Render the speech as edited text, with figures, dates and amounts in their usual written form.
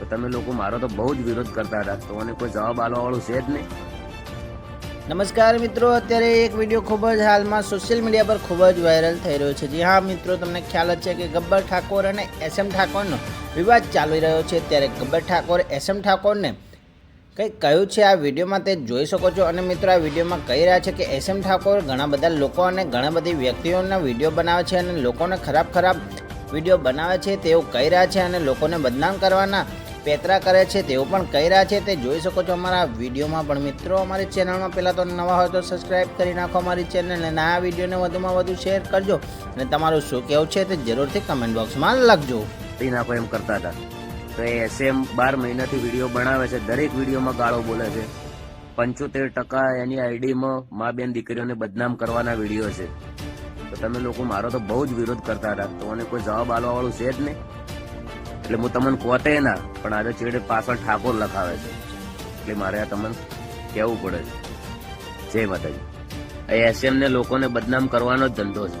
તો તમે લોકો મારો તો બહુ જ વિરોધ કરતા હતા, તો મને કોઈ જવાબ આપવા વાળું છે જ નહીં. નમસ્કાર મિત્રો, અત્યારે એક વિડીયો ખૂબ જ હાલમાં સોશિયલ મીડિયા પર ખૂબ જ વાયરલ થઈ રહ્યો છે. જી હા મિત્રો, તમને ખ્યાલ જ છે કે ગબ્બર ઠાકોર અને એસએમ ઠાકોરનો વિવાદ ચાલી રહ્યો છે. ત્યારે ગબ્બર ઠાકોર એસએમ ઠાકોરને કંઈક કહ્યું છે આ વિડીયોમાં, તે જોઈ શકો છો. અને મિત્રો, આ વિડીયોમાં કહી રહ્યા છે કે એસએમ ઠાકોર ઘણા બધા લોકો અને ઘણા બધી વ્યક્તિઓના વિડીયો બનાવે છે અને લોકોને ખરાબ વિડીયો બનાવે છે તેવું કહી રહ્યા છે અને લોકોને બદનામ કરવાના પેતરા કરે છે તેવું પણ કહી રહ્યા છે. તે જોઈ શકો છો અમારા વિડીયોમાં. પણ મિત્રો, અમારી ચેનલમાં પહેલાં તો નવા હોય તો સબસ્ક્રાઈબ કરી નાખો અમારી ચેનલને, અને આ વિડીયોને વધુમાં વધુ શેર કરજો અને તમારું શું કહેવું છે તે જરૂરથી કમેન્ટ બોક્સમાં લખજો. નાખો એમ કરતા હતા. તો એ એસએમ 12 મહિનાથી વિડીયો બનાવે છે, દરેક વિડીયોમાં ગાળો બોલે છે. 75% એની આઈડીમાં મા બેન દીકરીઓને બદનામ કરવાના વિડીયો છે. તો તમે લોકો મારો તો બહુ જ વિરોધ કરતા હતા, તો મને કોઈ જવાબ આપવા વાળું છે જ નહીં. એટલે હું તમને કોતે ના, પણ આજે છેડે પાછળ ઠાકોર લખાવે છે, એટલે મારે આ તમને કહેવું પડે છે. જય માતાજી. એ એસએમ ને લોકોને બદનામ કરવાનો જ ધંધો છે.